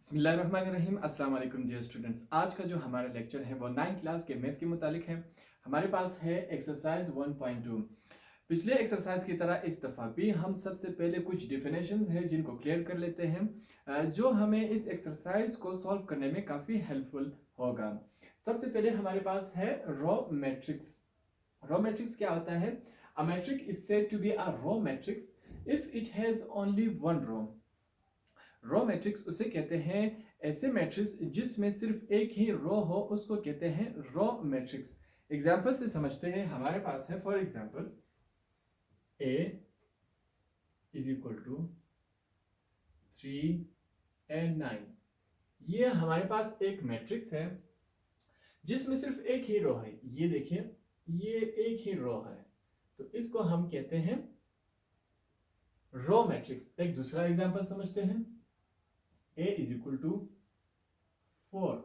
बिस्मिल्लाहिर्रहमानिर्रहीम अस्सलाम वालेकुम डियर स्टूडेंट्स। आज का जो हमारा लेक्चर है वो 9th क्लास के मैथ के मुतालिक है। हमारे पास है एक्सरसाइज 1.2। पिछले एक्सरसाइज की तरह इस दफ़ा भी हम सबसे पहले कुछ डिफिनेशंस हैं जिनको क्लियर कर लेते हैं, जो हमें इस एक्सरसाइज को सॉल्व करने में काफ़ी हेल्पफुल होगा। सबसे पहले हमारे पास है रॉ मैट्रिक्स। रॉ मैट्रिक्स क्या होता है? A matrix is said to be a row matrix if it has only one row. Row matrix उसे कहते हैं, ऐसे मैट्रिक्स जिसमें सिर्फ एक ही रो हो उसको कहते हैं रो मैट्रिक्स। एग्जांपल से समझते हैं। हमारे पास है for example A is equal to 3 and 9। ये हमारे पास एक मैट्रिक्स है जिसमें सिर्फ एक ही रो है। ये देखिए, ये एक ही रो है, तो इसको हम कहते हैं रो मैट्रिक्स। एक दूसरा एग्जांपल समझते हैं। A is equal to 4।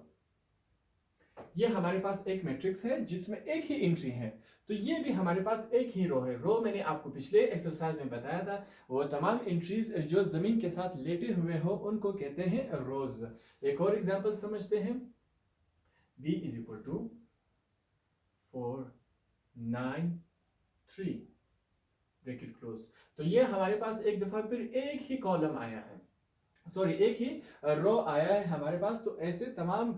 ये हमारे पास एक मैट्रिक्स है जिसमें एक ही एंट्री है, तो ये भी हमारे पास एक ही रो है। रो मैंने आपको पिछले एक्सरसाइज में बताया था, वो तमाम एंट्रीज जो जमीन के साथ लेटे हुए हो उनको कहते हैं रोज। एक और एग्जांपल समझते हैं। b is equal to 4 9 3 bracket close. तो ये हमारे पास एक दफा फिर एक ही कॉलम आया है, सॉरी एक ही रो आया है हमारे पास। तो ऐसे तमाम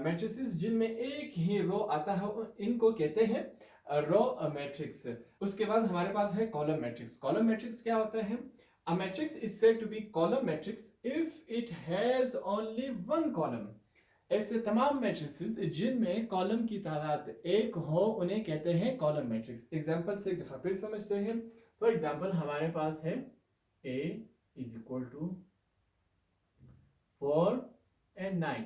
मैट्रिसेस जिनमें एक ही रो आता है इनको कहते हैं रो मैट्रिक्स। उसके बाद हमारे पास है कॉलम मैट्रिक्स। कॉलम मैट्रिक्स क्या होता है? A matrix is said to be column matrix if it has only one column. ऐसे तमाम मैट्रिसेस जिनमें कॉलम की तादाद एक हो उन्हें कहते हैं कॉलम मैट्रिक्स। एग्जांपल से एक दफा फिर समझते हैं। फॉर एग्जांपल हमारे पास है A is equal to 4 and 9।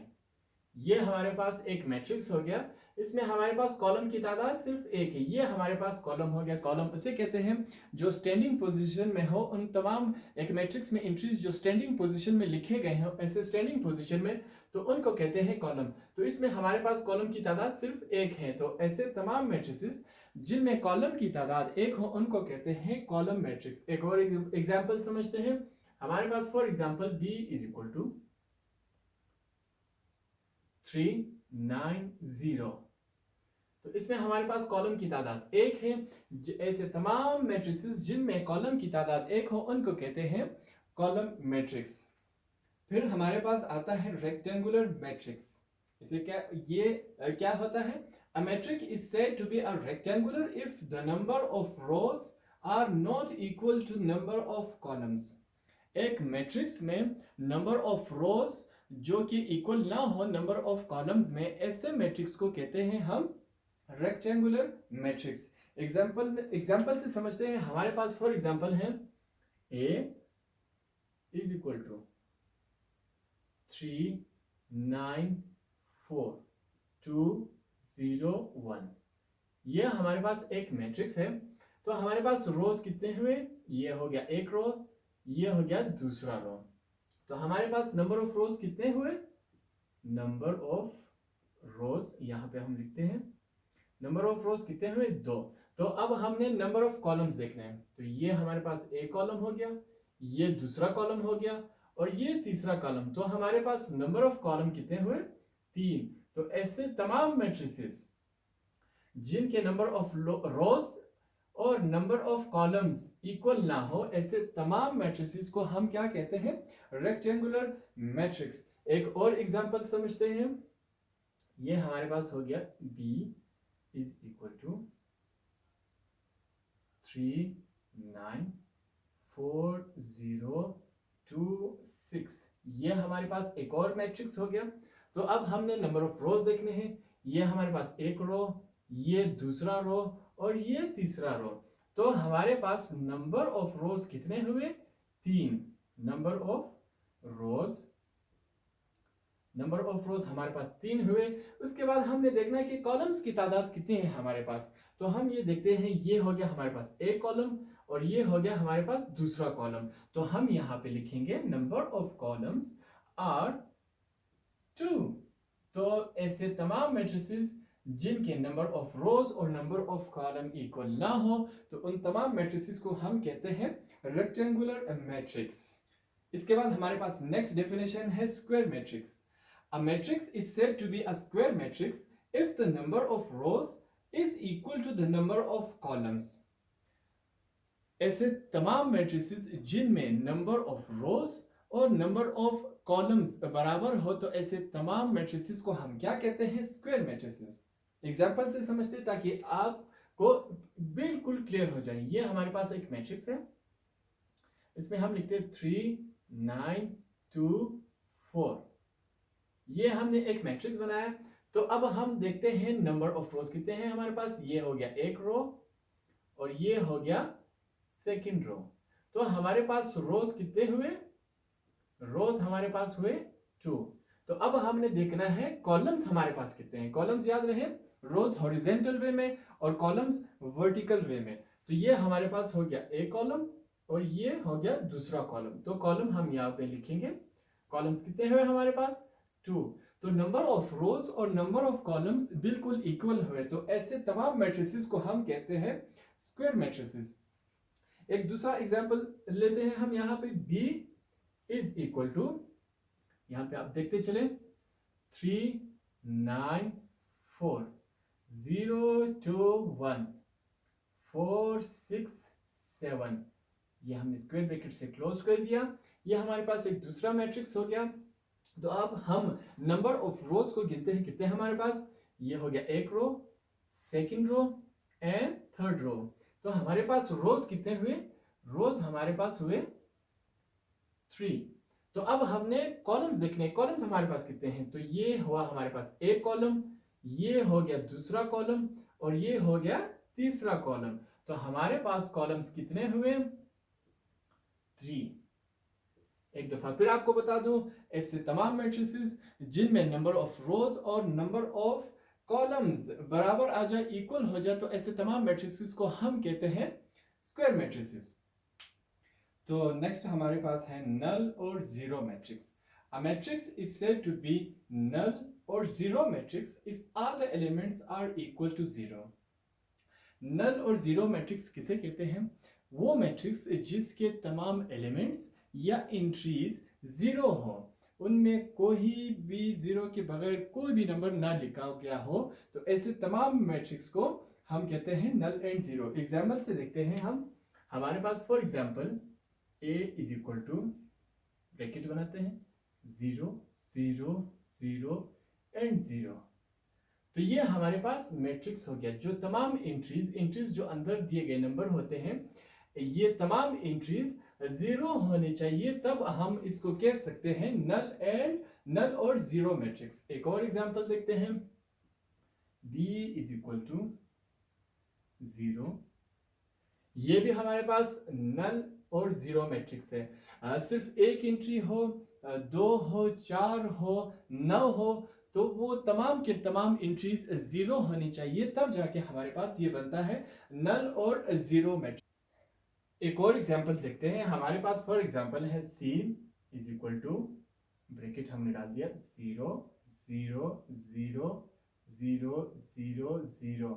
ये हमारे पास एक मैट्रिक्स हो गया। इसमें हमारे पास कॉलम की तादाद सिर्फ एक है। ये हमारे पास कॉलम हो गया। कॉलम उसे कहते हैं जो स्टैंडिंग पोजीशन में हो। उन तमाम एक मैट्रिक्स में एंट्रीज जो स्टैंडिंग पोजीशन में लिखे गए हैं ऐसे स्टैंडिंग पोजीशन में, तो उनको कहते हैं कॉलम। तो इसमें हमारे पास कॉलम की तादाद सिर्फ एक है, तो ऐसे तमाम मैट्रिसेस जिनमें कॉलम की तादाद एक हो उनको कहते हैं कॉलम मैट्रिक्स। एक और एग्जाम्पल समझते हैं। हमारे पास for example b is equal to 3 9 0। तो इसमें हमारे पास कॉलम की तादाद एक है। ऐसे तमाम मैट्रिसेस जिनमें कॉलम की तादाद एक हो उनको कहते हैं कॉलम मैट्रिक्स। फिर हमारे पास आता है रेक्टेंगुलर मैट्रिक्स। इसे क्या होता है? A matrix is said to be a rectangular if the number of rows are not equal to number of columns. एक मैट्रिक्स में नंबर ऑफ रोज जो कि इक्वल ना हो नंबर ऑफ कॉलम्स में, ऐसे मैट्रिक्स को कहते हैं हम रेक्टेंगुलर मैट्रिक्स। एग्जांपल से समझते हैं। हमारे पास फॉर एग्जांपल है A इज इक्वल टू 3 9 4 2 0 1। ये हमारे पास एक मैट्रिक्स है। तो हमारे पास रोज कितने हुए? ये हो गया एक रो, ये हो गया दूसरा रो। तो हमारे पास नंबर ऑफ रोज कितने हुए? नंबर ऑफ रोज यहां पे हम लिखते हैं, नंबर ऑफ रोज कितने हुए? 2। तो अब हमने नंबर ऑफ कॉलम्स देखने हैं। तो ये हमारे पास एक कॉलम हो गया, ये दूसरा कॉलम हो गया और ये तीसरा कॉलम। तो हमारे पास नंबर ऑफ कॉलम कितने हुए? 3। तो ऐसे तमाम मैट्रिसेस जिनके नंबर ऑफ रोज और नंबर ऑफ कॉलम्स इक्वल ना हो, ऐसे तमाम मैट्रिसेस को हम क्या कहते हैं? Rectangular matrix. एक और एग्जांपल समझते हैं। ये हमारे पास हो गया b इज इक्वल टू 3 9 4 0 2 6। ये हमारे पास एक और मैट्रिक्स हो गया। तो अब हमने नंबर ऑफ रोज देखने हैं। ये हमारे पास एक रो, ये दूसरा रो और ये तीसरा रो। तो हमारे पास नंबर ऑफ रोज कितने हुए? 3। नंबर ऑफ रोज हमारे पास 3 हुए। उसके बाद हमने देखना है कि कॉलम्स की तादाद कितनी है हमारे पास। तो हम ये देखते हैं, ये हो गया हमारे पास एक कॉलम और ये हो गया हमारे पास दूसरा कॉलम। तो हम यहाँ पे लिखेंगे नंबर ऑफ कॉलम्स आर 2। तो ऐसे तमाम मैट्रिसेस जिनके नंबर ऑफ रोज और नंबर ऑफ कॉलम इक्वल ना हो, तो उन तमाम मैट्रिसेस को हम कहते हैं रेक्टेंगुलर मैट्रिक्स। इसके बाद हमारे पास नेक्स्ट डेफिनेशन है square matrix. A matrix is said to be a square matrix if the number of rows is equal to the number of columns. ऐसे तमाम मैट्रिसेस जिनमें नंबर ऑफ रोज और नंबर ऑफ कॉलम्स बराबर हो, तो ऐसे तमाम मैट्रिसेस को हम क्या कहते हैं? Square matrices. एग्जांपल से समझते हैं ताकि आपको बिल्कुल क्लियर हो जाए। ये हमारे पास एक मैट्रिक्स है, इसमें हम लिखते हैं 3 9 2 4। ये हमने एक मैट्रिक्स बनाया। तो अब हम देखते हैं नंबर ऑफ रोज कितने हैं हमारे पास। ये हो गया एक रो और ये हो गया सेकंड रो। तो हमारे पास रोज कितने हुए? रोज हमारे पास हुए 2। तो अब हमने देखना है कॉलम्स हमारे पास कितने हैं। कॉलम्स याद रहे, रोज हॉरिजॉन्टल वे में और कॉलम्स वर्टिकल वे में। तो ये हमारे पास हो गया एक कॉलम और ये हो गया दूसरा कॉलम। तो कॉलम हम यहाँ पे लिखेंगे। कॉलम्स कितने हुए हमारे पास? 2। तो नंबर ऑफ रोज और नंबर ऑफ कॉलम्स बिल्कुल इक्वल हुए। तो ऐसे तमाम मैट्रिसेस को हम कहते हैं स्क्वायर मैट्रिसेस। एक दूसरा एग्जांपल लेते हैं हम यहाँ पे। B इज इक्वल टू, यहाँ पे आप देखते चले, 3 9 4 0 2 1 4 6 7। ये हमने स्क्वायर ब्रैकेट से क्लोज कर दिया। ये हमारे पास एक दूसरा मैट्रिक्स हो गया। तो अब हम नंबर ऑफ रोज को गिनते हैं, कितने हमारे पास? ये हो गया एक row, second row and third row. तो हमारे पास रोज कितने हुए? रोज हमारे पास हुए 3। तो अब हमने कॉलम्स देखने, कॉलम्स हमारे पास कितने हैं? तो ये हुआ हमारे पास एक कॉलम, ये हो गया दूसरा कॉलम और ये हो गया तीसरा कॉलम। तो हमारे पास कॉलम्स कितने हुए? 3। एक दफा फिर आपको बता दूं, ऐसे तमाम मैट्रिसेस जिनमें नंबर ऑफ रोज और नंबर ऑफ कॉलम्स बराबर आ जाए, इक्वल हो जाए, तो ऐसे तमाम मैट्रिसेस को हम कहते हैं स्क्वायर मैट्रिसेस। तो नेक्स्ट हमारे पास है नल और zero matrix. A matrix is said to be null और zero matrix if all the elements are equal to 0। Null और जीरो मैट्रिक्स किसे कहते हैं? वो मैट्रिक्स जिसके तमाम एलिमेंट्स या एंट्रीज 0 हो, उनमें कोई भी 0 के बगैर कोई भी नंबर ना लिखा गया हो, तो ऐसे तमाम मैट्रिक्स को हम कहते हैं नल एंड जीरो। एग्जाम्पल से देखते हैं हम। हमारे पास for example A is equal to, bracket बनाते हैं, 0 0 0 एंड 0। तो ये हमारे पास मैट्रिक्स हो गया। जो तमाम एंट्रीज जो अंदर दिए गए नंबर होते हैं, ये तमाम एंट्रीज 0 होने चाहिए, तब हम इसको कह सकते हैं नल और जीरो मैट्रिक्स। एक और एग्जांपल देखते हैं। B is equal to 0। ये भी हमारे पास नल और जीरो मैट्रिक्स है। सिर्फ एक एंट्री हो, 2 हो, 4 हो, 9 हो, तो वो तमाम के तमाम एंट्रीज 0 होनी चाहिए, तब जाके हमारे पास ये बनता है नल और जीरो मैट्रिक्स। एक और एग्जांपल देखते हैं। हमारे पास फॉर एग्जांपल है C is equal to, bracket हमने डाल दिया, 0 0 0 0 0 0।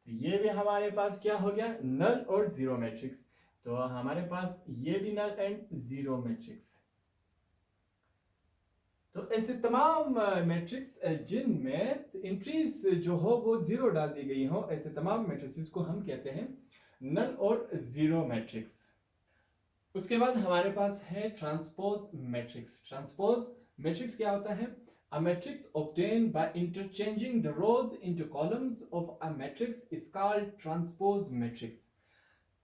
तो ये भी हमारे पास क्या हो गया? नल और जीरो मैट्रिक्स। तो हमारे पास ये भी नल एंड जीरो मैट्रिक्स। तो ऐसे तमाम मैट्रिक्स जिनमें एंट्रीज जो हो वो 0 डाल दी गई हो, ऐसे तमाम मैट्रिक्स को हम कहते हैं नल और जीरो मैट्रिक्स। उसके बाद हमारे पास है ट्रांसपोज मैट्रिक्स। ट्रांसपोज मैट्रिक्स क्या होता है? A matrix obtained by interchanging the rows into columns of a matrix is called transpose matrix.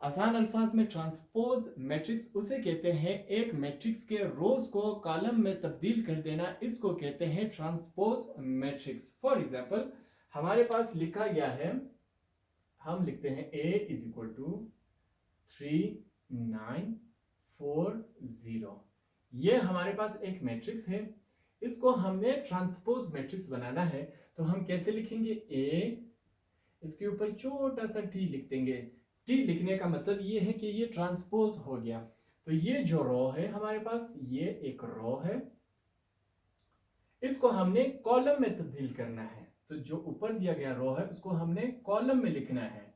आसान अल्फाज में ट्रांसपोज मैट्रिक्स उसे कहते हैं, एक मैट्रिक्स के रोज को कॉलम में तब्दील कर देना, इसको कहते हैं ट्रांसपोज मैट्रिक्स। फॉर एग्जांपल हमारे पास लिखा गया है, हम लिखते हैं A इज इक्वल टू 3 9 4 0। ये हमारे पास एक मैट्रिक्स है, इसको हमने ट्रांसपोज मैट्रिक्स बनाना है। तो हम कैसे लिखेंगे? A, इसके ऊपर छोटा सा T लिख देंगे। T लिखने का मतलब ये है कि ये ट्रांसपोज हो गया। तो ये जो रो है हमारे पास, ये एक रो है, इसको हमने कॉलम में तब्दील करना है। तो जो ऊपर दिया गया रो है उसको हमने कॉलम में लिखना है।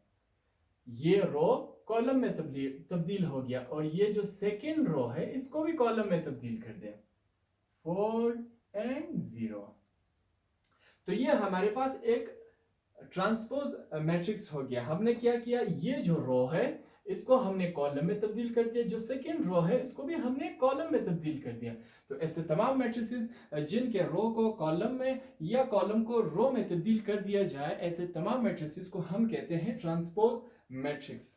ये रो कॉलम में तब्दील हो गया, और ये जो सेकेंड रो है इसको भी कॉलम में तब्दील कर दे, 4 एंड 0। तो ये हमारे पास एक ट्रांसपोज मैट्रिक्स हो गया। हमने क्या किया, ये जो रो है इसको हमने कॉलम में तब्दील कर दिया, जो सेकेंड रो है इसको भी हमने कॉलम में तब्दील कर दिया। तो ऐसे तमाम मैट्रिसेस जिनके रो को कॉलम में या कॉलम को रो में तब्दील कर दिया जाए, ऐसे तमाम मैट्रिसेस को हम कहते हैं ट्रांसपोज मैट्रिक्स।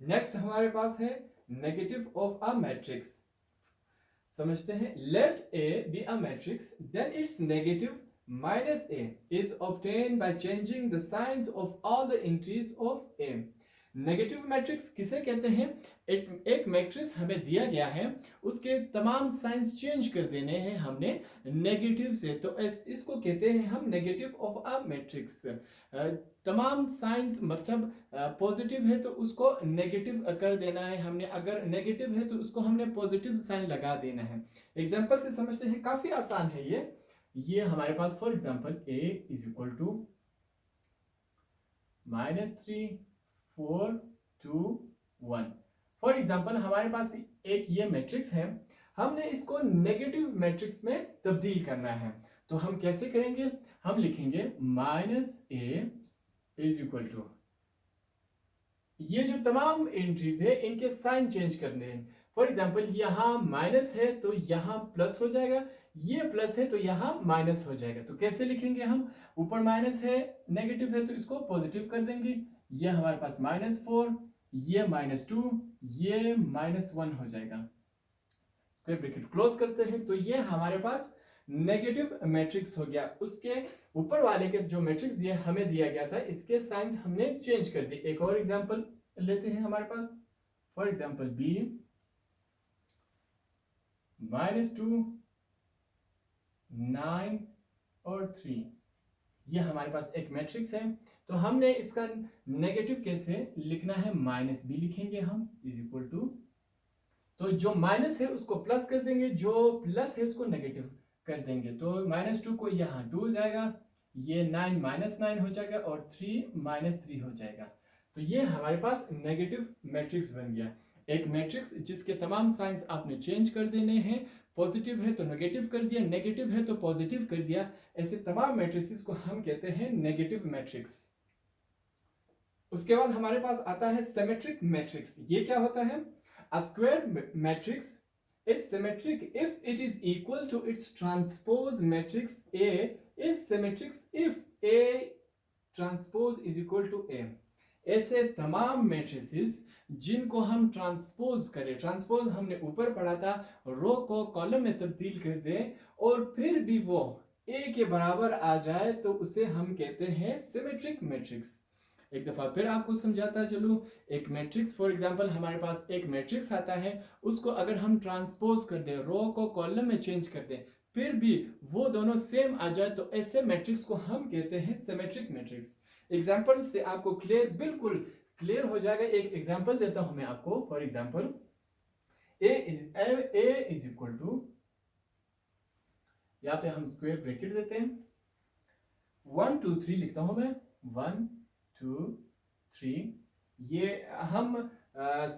नेक्स्ट हमारे पास है नेगेटिव ऑफ अ मैट्रिक्स। समझते हैं, let A B a matrix then it's negative minus a is obtained by changing the signs of all the entries of a। Negative matrix किसे कहते हैं, एक matrix हमें दिया गया है, उसके तमाम साइंस चेंज कर देने हैं हमने नेगेटिव से, तो इसको कहते हैं हम नेगेटिव ऑफ अ मैट्रिक्स। तमाम साइंस मतलब पॉजिटिव है तो उसको नेगेटिव कर देना है हमने, अगर नेगेटिव है तो उसको हमने पॉजिटिव साइन लगा देना है। एग्जांपल से समझते हैं, काफी आसान है ये हमारे पास for example a is equal to -3 4 2 1। For example हमारे पास एक ये मैट्रिक्स है, हमने इसको नेगेटिव मैट्रिक्स में तब्दील करना है। तो हम कैसे करेंगे, हम लिखेंगे -a इज इक्वल टू, ये जो तमाम एंट्रीज है इनके साइन चेंज करने हैं। फॉर एग्जांपल यहाँ माइनस है तो यहाँ प्लस हो जाएगा, ये प्लस है तो यहाँ माइनस हो जाएगा। तो कैसे लिखेंगे हम, ऊपर माइनस है नेगेटिव है तो इसको पॉजिटिव कर देंगे, ये हमारे पास -4, ये -2, ये -1 हो जाएगा। स्क्वायर ब्रैकेट क्लोज करते हैं, तो ये हमारे पास नेगेटिव मैट्रिक्स हो गया। उसके ऊपर वाले के जो मैट्रिक्स दिया हमें दिया गया था, इसके साइंस हमने चेंज कर दिए। एक और एग्जांपल लेते हैं हमारे पास, फॉर एग्जांपल b -2 9 और 3, ये हमारे पास एक मैट्रिक्स है। तो हमने इसका नेगेटिव कैसे लिखना है, -b लिखेंगे हम इज इक्वल टू, तो जो माइनस है उसको प्लस कर देंगे, जो प्लस है उसको नेगेटिव कर देंगे। तो -2 को यहाँ 2 हो जाएगा, ये 9 -9 हो जाएगा और 3 -3 हो जाएगा। तो ये हमारे पास नेगेटिव मैट्रिक्स बन गया। एक मैट्रिक्स जिसके तमाम साइंस आपने चेंज कर देने हैं, पॉजिटिव है तो नेगेटिव कर दिया, नेगेटिव है तो पॉजिटिव कर दिया, ऐसे तमाम मैट्रिसेस को हम कहते हैं नेगेटिव मैट्रिक्स। उसके बाद हमारे पास आता है सिमेट्रिक मैट्रिक्स। ये क्या होता है, a square matrix is symmetric if it is equal to its transpose matrix A is symmetric if A transpose is equal to A। ऐसे तमाम मैट्रिसेस जिनको हम ट्रांसपोज करें, ट्रांसपोज हमने ऊपर पढ़ा था, रो को कॉलम में तब्दील कर दे और फिर भी वो A के बराबर आ जाए, तो उसे हम कहते हैं सिमेट्रिक मैट्रिक्स। एक दफा फिर आपको समझाता चलूं, एक मैट्रिक्स फॉर एग्जांपल हमारे पास एक मैट्रिक्स आता है, उसको अगर हम ट्रांसपोज कर दें, रो को कॉलम में चेंज कर दें, फिर भी वो दोनों सेम आ जाए, तो ऐसे मैट्रिक्स को हम कहते हैं सिमेट्रिक मैट्रिक्स। एग्जांपल से आपको बिल्कुल क्लियर हो जाएगा। एक एग्जांपल देता हूं मैं आपको, for example a is equal to, यहाँ पे हम स्क्वायर ब्रैकेट देते हैं, 1 2 3 लिखता हूं मैं, 1 2 3। ये हम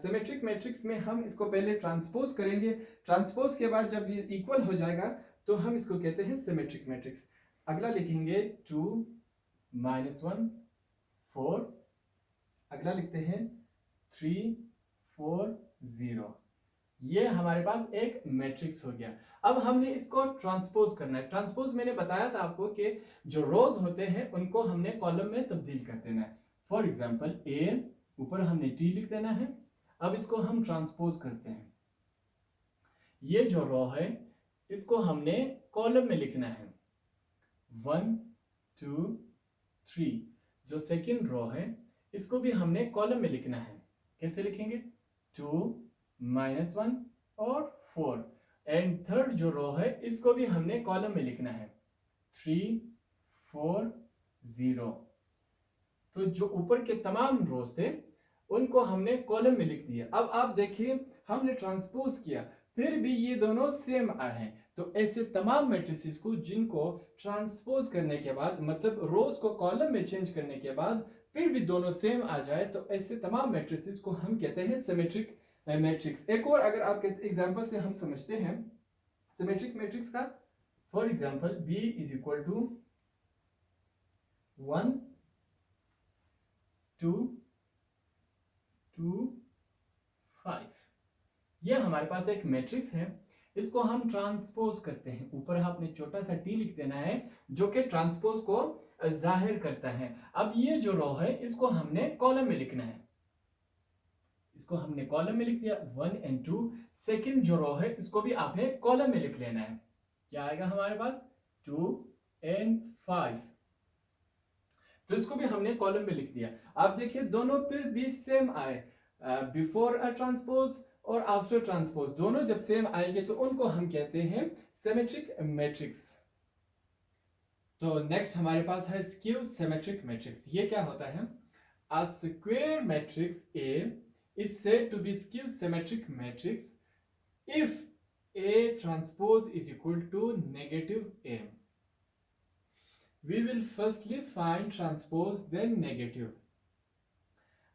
सिमेट्रिक मैट्रिक्स में हम इसको पहले ट्रांसपोज करेंगे, ट्रांसपोज के बाद जब ये इक्वल हो जाएगा तो हम इसको कहते हैं सिमेट्रिक मैट्रिक्स। अगला लिखेंगे 2 -1 4, अगला लिखते हैं 3 4 0। ये हमारे पास एक मैट्रिक्स हो गया। अब हमने इसको ट्रांसपोज करना है। ट्रांसपोज मैंने बताया था आपको कि जो रोज होते हैं उनको हमने कॉलम में तब्दील कर देना है। फॉर एग्जांपल ए, ऊपर हमने टी लिख देना है। अब इसको हम ट्रांसपोज करते हैं, ये जो रो है इसको हमने कॉलम में लिखना है, 1 2 3। जो सेकंड रो है इसको भी हमने कॉलम में लिखना है। कैसे लिखेंगे, 2 -1 और 4। एंड थर्ड जो रो है इसको भी हमने कॉलम में लिखना है, 3 4 0। तो जो ऊपर के तमाम रोज थे उनको हमने कॉलम में लिख दिया। अब आप देखिए हमने ट्रांसपोज किया, फिर भी ये दोनों सेम आए हैं। तो ऐसे तमाम मैट्रिसेस को जिनको ट्रांसपोज करने के बाद, मतलब रोज को कॉलम में चेंज करने के बाद फिर भी दोनों सेम आ जाए तो ऐसे तमाम मैट्रिसेस को हम कहते हैं सिमेट्रिक मैट्रिक्स। एक और अगर आपके एग्जांपल से हम समझते हैं सिमेट्रिक मैट्रिक्स का, for example B is equal to 1 2 2 5। ये हमारे पास एक मैट्रिक्स है, इसको हम ट्रांसपोज करते हैं। ऊपर आपने छोटा सा टी लिख देना है जो कि ट्रांसपोज को जाहिर करता है। अब ये जो रो है इसको हमने कॉलम में लिखना है, इसको हमने कॉलम में लिख दिया 1 एंड 2। सेकंड जो रो है इसको भी आपने कॉलम में लिख लेना है। क्या आएगा हमारे पास 2 एंड 5, तो इसको भी हमने कॉलम में लिख दिया। आप देखिए दोनों फिर भी सेम आए, बिफोर अ ट्रांसपोज और आफ्टर ट्रांसपोज दोनों जब सेम आएंगे तो उनको हम कहते हैं सिमेट्रिक मैट्रिक्स। तो नेक्स्ट हमारे पास है स्क्यू सिमेट्रिक मैट्रिक्स। ये क्या होता है? अ square matrix A is said to be skew symmetric matrix if A transpose is equal to negative A. We will firstly find transpose then negative.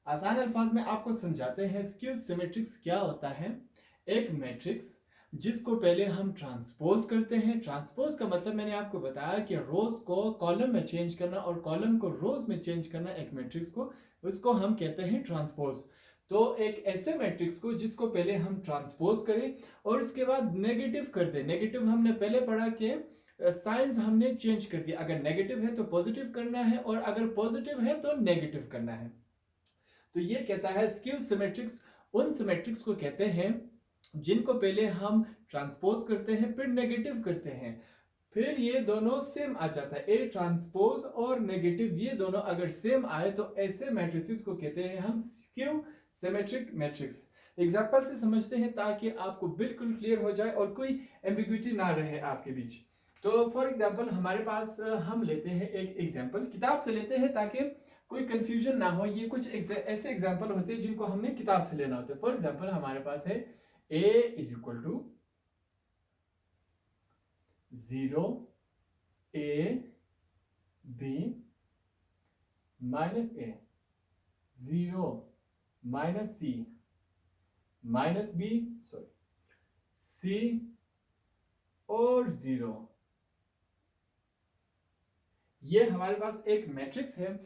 आसान अल्फाज में आपको समझाते हैं स्क्यू सिमेट्रिक्स क्या होता है। एक मैट्रिक्स जिसको पहले हम ट्रांसपोज करते हैं, ट्रांसपोज का मतलब मैंने आपको बताया कि रोज को कॉलम में चेंज करना और कॉलम को रोज में चेंज करना एक मैट्रिक्स को, उसको हम कहते हैं ट्रांसपोज। तो एक ऐसे मैट्रिक्स को जिसको पहले हम ट्रांसपोज करें और उसके बाद नेगेटिव कर दें। नेगेटिव हमने पहले पढ़ा कि साइंस हमने चेंज कर दिया, अगर नेगेटिव है तो पॉजिटिव करना है और अगर पॉजिटिव है तो नेगेटिव करना है। तो ये कहता है स्क्यू सिमेट्रिक्स उन सिमेट्रिक्स को कहते हैं जिनको पहले हम ट्रांसपोज करते हैं फिर नेगेटिव करते हैं, फिर ये दोनों सेम आ जाता है। ए ट्रांसपोज और नेगेटिव ये दोनों अगर सेम आए तो ऐसे मैट्रिसेस को कहते हैं हम स्क्यू सिमेट्रिक मैट्रिक्स। एग्जांपल से समझते हैं ताकि आपको बिल्कुल क्लियर हो जाए और कोई एम्बिग्युइटी ना रहे आपके बीच। तो फॉर एग्जांपल हमारे पास हम लेते हैं एक एग्जांपल, किताब से लेते हैं ताकि कोई कंफ्यूजन ना हो। ये कुछ ऐसे एग्जांपल होते हैं जिनको हमने किताब से लेना होता है। फॉर एग्जांपल हमारे पास है A is equal to 0 A B minus A, 0 minus C minus B, sorry C और 0। ये हमारे पास एक मैट्रिक्स है।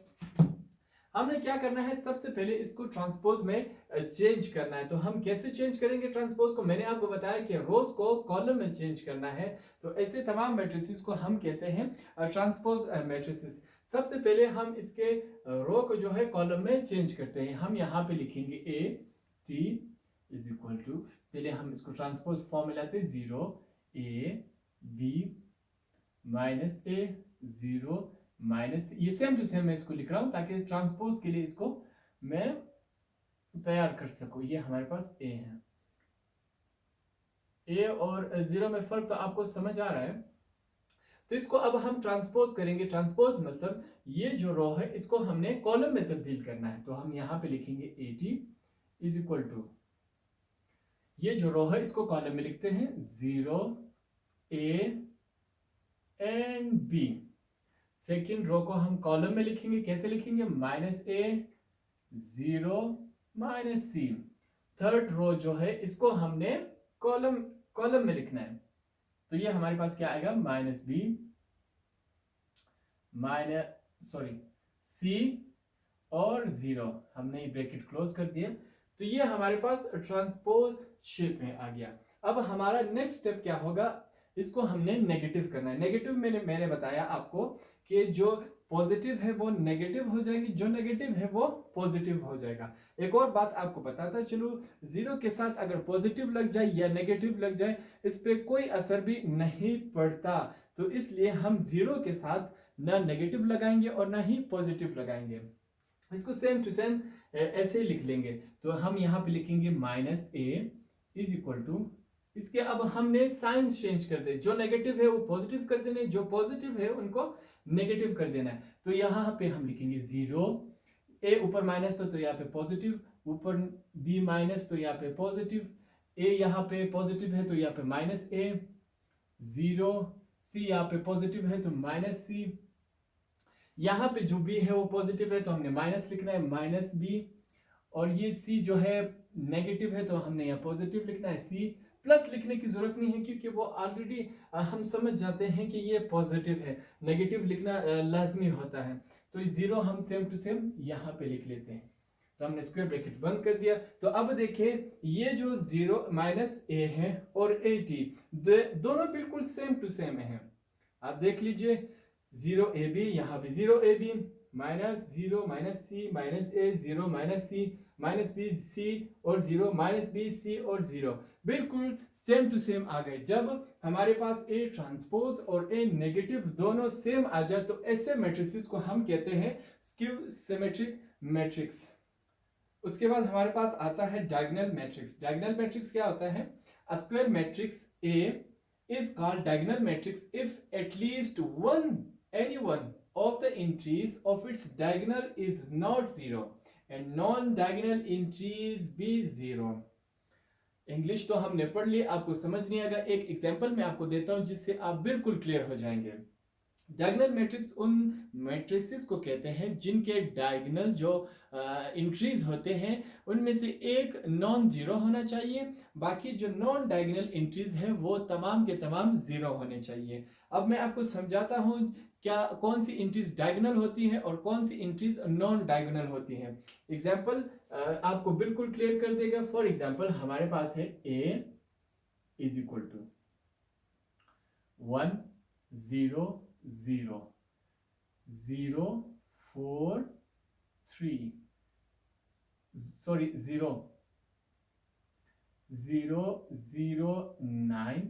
हमने क्या करना है, सबसे पहले इसको ट्रांसपोज में चेंज करना है। तो हम कैसे चेंज करेंगे ट्रांसपोज को? मैंने आपको बताया कि रोज को कॉलम में चेंज करना है। तो ऐसे तमाम मैट्रिसेस को हम कहते हैं ट्रांसपोज मैट्रिसेस। सबसे पहले हम इसके रो को जो है कॉलम में चेंज करते हैं। हम यहाँ पे लिखेंगे A T is equal to, पहले हम इसको ट्रांसपोज फॉर्म में लाते हैं 0 A B minus A 0 minus, ये सेम टू सेम मैं इसको लिख रहा हूं ताकि ट्रांसपोज के लिए इसको मैं तैयार कर सकूं। ये हमारे पास A है। A और 0 में फर्क तो आपको समझ आ रहा है। तो इसको अब हम ट्रांसपोज करेंगे। ट्रांसपोज मतलब ये जो रो है इसको हमने कॉलम में तब्दील करना है। तो हम यहां पे लिखेंगे 80 इज इक्वल टू, ये जो रो है इसको कॉलम में लिखते हैं 0 A and B। Second row को हम कॉलम में लिखेंगे, कैसे लिखेंगे? Minus A 0 minus C। Third row जो है इसको हमने कॉलम में लिखना है। तो ये हमारे पास क्या आएगा? माइनस B C और 0, हमने ये ब्रैकेट क्लोज कर दिया। तो ये हमारे पास ट्रांसपोज शेप में आ गया। अब हमारा नेक्स्ट स्टेप क्या होगा? इसको हमने नेगेटिव करना है। नेगेटिव मैंने बताया आपको कि जो पॉजिटिव है वो नेगेटिव हो जाएगी, जो नेगेटिव है वो पॉजिटिव हो जाएगा। एक और बात आपको बताता चलो, 0 के साथ अगर पॉजिटिव लग जाए या नेगेटिव लग जाए इस पे कोई असर भी नहीं पड़ता। तो इसलिए हम 0 के साथ ना नेगेटिव लगाएंगे और ना ही पॉजिटिव लगाएंगे। इसको सेम टू सेम ऐसे लिख लेंगे। तो हम यहाँ पे लिखेंगे minus A is equal to, इसके अब हमने साइंस चेंज कर दे, जो नेगेटिव है वो पॉजिटिव कर देना है, जो पॉजिटिव है उनको नेगेटिव कर देना है। तो यहाँ पे हम लिखेंगे 0 A, ऊपर माइनस तो यहाँ पे पॉजिटिव, ऊपर B माइनस तो यहाँ पे पॉजिटिव, A यहाँ पे पॉजिटिव है तो यहाँ पे माइनस A, 0 C यहाँ पे पॉजिटिव है तो माइनस C, यहाँ पे जो b है वो पॉजिटिव है तो हमने माइनस लिखना है, माइनस b, और ये c जो है नेगेटिव है तो हमने यहाँ पॉजिटिव लिखना है, c। प्लस लिखने की जरूरत नहीं है क्योंकि वो ऑलरेडी हम समझ जाते हैं कि ये पॉजिटिव है, नेगेटिव लिखना लाजमी होता है। तो ये जीरो हम सेम टू सेम यहाँ पे लिख लेते हैं। तो हमने स्क्वायर ब्रैकेट बंद कर दिया। तो अब देखिए ये जो जीरो माइनस ए है और ए टी दोनों बिल्कुल सेम टू सेम है। आप देख लीजिए, जीरो ए बी, यहाँ पे zero A B, minus zero minus C minus A, zero minus C minus B C, और जीरो माइनस बी सी और जीरो, बिल्कुल सेम टू सेम आ गए। जब हमारे पास ए ट्रांसपोज और ए नेगेटिव दोनों सेम आ जाए तो ऐसे मैट्रिसेस को हम कहते हैं स्क्यू सिमेट्रिक मैट्रिक्स। उसके बाद हमारे पास आता है डायगोनल मैट्रिक्स। डायगोनल मैट्रिक्स क्या होता है? अ square matrix A is called diagonal matrix if at least any one of the entries of its diagonal is not zero and non-diagonal entries be zero। English तो हमने पढ़ ली, आपको समझ नहीं आएगा। एक एग्जांपल मैं आपको देता हूं जिससे आप बिल्कुल क्लियर हो जाएंगे। डायगोनल मैट्रिक्स उन मैट्रिसेस को कहते हैं जिनके डायगोनल जो इंट्रीज होते हैं उनमें से एक नॉन जीरो होना चाहिए, बाकी जो नॉन डायगोनल इंट्रीज है वो तमाम के तमाम जीरो होने चाहिए। अब मैं आपको समझाता हूं क्या कौन सी इंट्रीज डायगोनल होती है और कौन सी इंट्रीज नॉन डायगोनल होती है। एग्जाम्पल आपको बिल्कुल क्लियर कर देगा। फॉर एग्जाम्पल हमारे पास है a is equal to 1 0 0 0 4 3 sorry 0 0 0 9।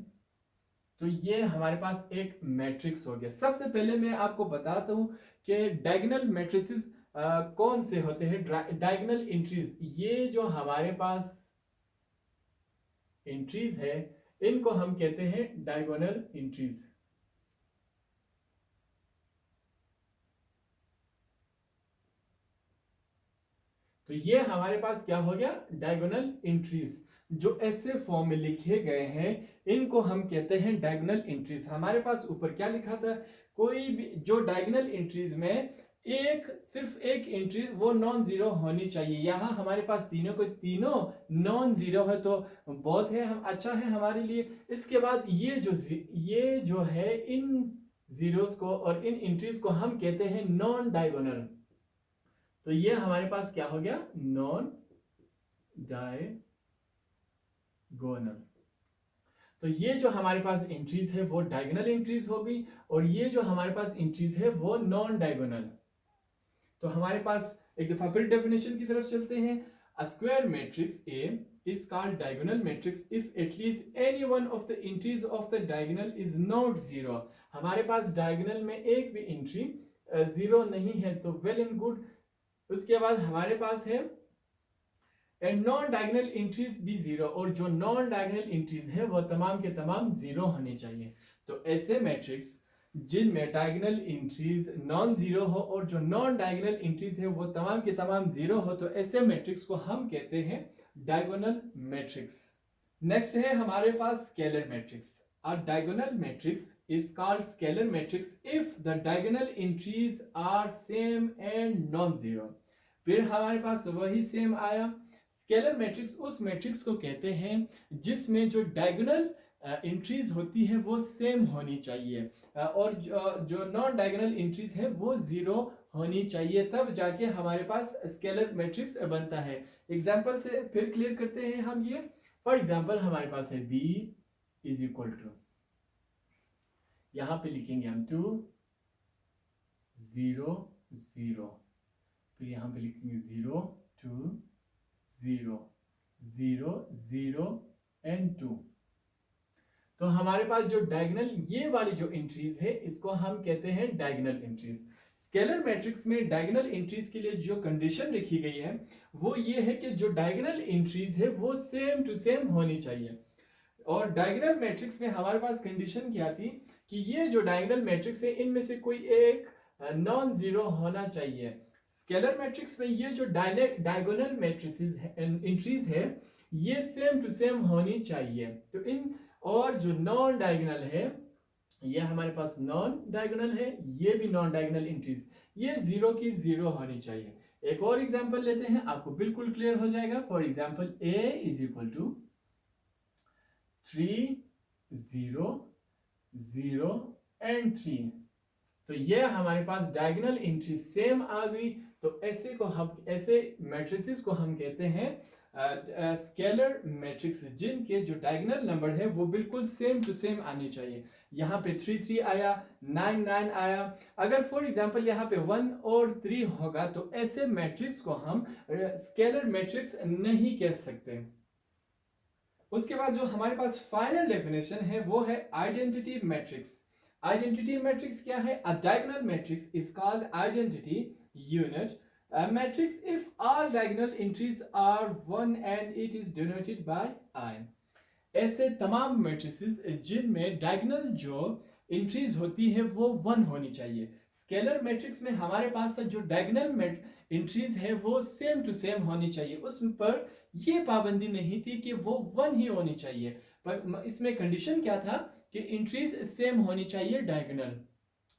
तो ये हमारे पास एक मैट्रिक्स हो गया। सबसे पहले मैं आपको बताता हूं कि डायगोनल मैट्रिसेस कौन से होते हैं। डायगोनल एंट्रीज, ये जो हमारे पास एंट्रीज है इनको हम कहते हैं डायगोनल एंट्रीज। तो ये हमारे पास क्या हो गया? Diagonal entries. जो ऐसे फॉर्म में लिखे गए हैं इनको हम कहते हैं डायगोनल एंट्रीज। हमारे पास ऊपर क्या लिखा था? कोई भी जो डायगोनल एंट्रीज में सिर्फ एक एंट्री वो नॉन जीरो होनी चाहिए। यहाँ हमारे पास तीनों नॉन जीरो है तो बहुत है, हम अच्छा है हमारे लिए। इसके बाद ये जो है इन जीरोस को और इन एंट्रीज को हम कहते हैं नॉन डायगोनल। तो ये हमारे पास क्या हो गया? Non diagonal. तो ये जो हमारे पास एंट्रीज है वो डायगोनल एंट्रीज होगी और ये जो हमारे पास एंट्रीज है वो नॉन डायगोनल। तो हमारे पास एक दफा फिर डेफिनेशन की तरफ चलते हैं। अ square matrix A is called diagonal matrix if at least any one of the entries of the diagonal is not zero। हमारे पास डायगोनल में एक भी एंट्री जीरो नहीं है तो वेल एंड गुड। उसके बाद हमारे पास है एंड नॉन डायगोनल एंट्रीज भी जीरो, और जो नॉन डायगोनल एंट्रीज है वो तमाम के तमाम जीरो होने चाहिए। तो ऐसे मैट्रिक्स जिनमें डायगोनल एंट्रीज नॉन जीरो हो और जो नॉन डायगोनल एंट्रीज है वो तमाम के तमाम जीरो हो तो ऐसे मैट्रिक्स को हम कहते हैं डायगोनल मैट्रिक्स। नेक्स्ट है हमारे पास scalar matrix. A diagonal matrix is called scalar matrix if the diagonal entries are same and non-zero। फिर हमारे पास वही सेम आया। स्केलर मैट्रिक्स उस मैट्रिक्स को कहते हैं जिसमें जो डायगोनल एंट्रीज होती है वो सेम होनी चाहिए और जो नॉन डायगोनल एंट्रीज है वो जीरो होनी चाहिए, तब जाके हमारे पास स्केलर मैट्रिक्स बनता है। एग्जाम्पल से फिर क्लियर करते हैं हम ये। फॉर एग्जाम्पल हमारे पास है b इज इक्वल टू, यहां पे लिखेंगे हम 2 0 0, फिर यहां पे लिखेंगे 0 2 0 0 0 एंड 2। तो हमारे पास जो डायगोनल ये वाली जो एंट्रीज है इसको हम कहते हैं डायगोनल एंट्रीज। स्केलर मैट्रिक्स में डायगोनल एंट्रीज के लिए जो कंडीशन लिखी गई है वो ये है कि जो डायगोनल एंट्रीज है वो सेम टू सेम होनी चाहिए। और डायगोनल मैट्रिक्स में हमारे पास कंडीशन क्या थी कि ये जो डायगोनल मैट्रिक्स है इनमें से कोई एक नॉन जीरो होना चाहिए। स्केलर मैट्रिक्स में ये जो डायगोनल मैट्रिसेस एंट्रीज है ये सेम टू सेम होनी चाहिए। तो इन और जो नॉन डायगोनल है ये हमारे पास नॉन डायगोनल है, ये भी नॉन डायगोनल एंट्रीज, ये 0 की 0 होनी चाहिए। एक और एग्जांपल लेते हैं, आपको बिल्कुल क्लियर हो जाएगा। For example a is equal to 3 0 0 and 3। तो ये हमारे पास डायगोनल एंट्री सेम आ गई। तो ऐसे मैट्रिसेस को हम कहते हैं स्केलर मैट्रिक्स, जिनके जो डायगोनल नंबर है वो बिल्कुल सेम टू सेम आनी चाहिए। यहाँ पे 3 3 आया, 9 9 आया। अगर फॉर एग्जांपल यहाँ पे 1 और 3 होगा तो ऐसे मैट्रिक्स को हम स्केलर मैट्रिक्स नहीं कह सकते। उसके बाद जो हमारे पास फाइनल डेफिनेशन है वो है आइडेंटिटी मैट्रिक्स। आइडेंटिटी मैट्रिक्स क्या है? A diagonal matrix is called identity unit matrix if all diagonal entries are 1 and it is denoted by I। ऐसे तमाम मैट्रिसेस जिनमें डायगोनल जो एंट्रीज होती है वो 1 होनी चाहिए। स्केलर मैट्रिक्स में हमारे पास जो डायगोनल एंट्रीज है वो सेम टू सेम होनी चाहिए। उस पर ये पाबंदी नहीं थी कि वो 1 ही होनी चाहिए, पर इसमें कंडीशन क्या था कि एंट्रीज सेम होनी चाहिए डायगोनल।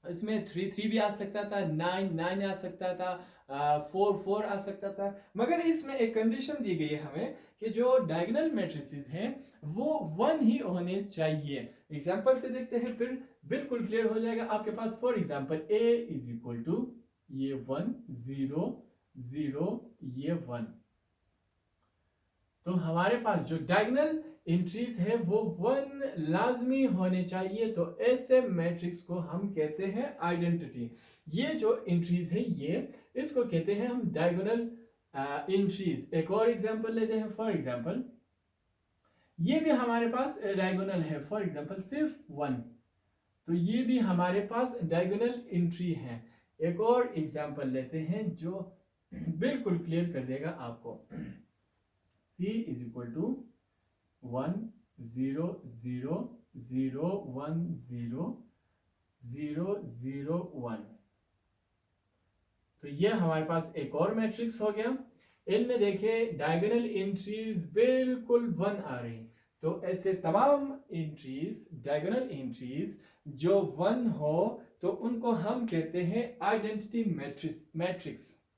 इसमें 3 3 भी आ सकता था, 9 9 आ सकता था, 4 4 आ सकता था, मगर इसमें एक कंडीशन दी गई है हमें कि जो डायगोनल मैट्रिसेस हैं वो 1 ही होने चाहिए। एग्जांपल से देखते हैं, फिर बिल्कुल क्लियर हो जाएगा आपके पास। For example a is equal to ये 1 0 0 ये 1। तो हमारे पास जो डायगोनल एंट्रीज है वो 1 लाजमी होने चाहिए। तो ऐसे मैट्रिक्स को हम कहते हैं आइडेंटिटी। ये जो एंट्रीज है ये इसको कहते हैं हम डायगोनल एंट्रीज। एक और एग्जांपल लेते हैं। फॉर एग्जांपल ये भी हमारे पास डायगोनल है, फॉर एग्जांपल सिर्फ 1, तो ये भी हमारे पास डायगोनल एंट्री है। एक और एग्जांपल लेते हैं जो बिल्कुल क्लियर कर देगा आपको। c is equal to 1 0 0 0 1 0 0 0 1। तो ये हमारे पास एक और मैट्रिक्स हो गया। इनमें देखें डायगोनल एंट्रीज बिल्कुल 1 आ रही। तो ऐसे तमाम एंट्रीज, डायगोनल एंट्रीज जो 1 हो तो उनको हम कहते हैं आइडेंटिटी मैट्रिक्स।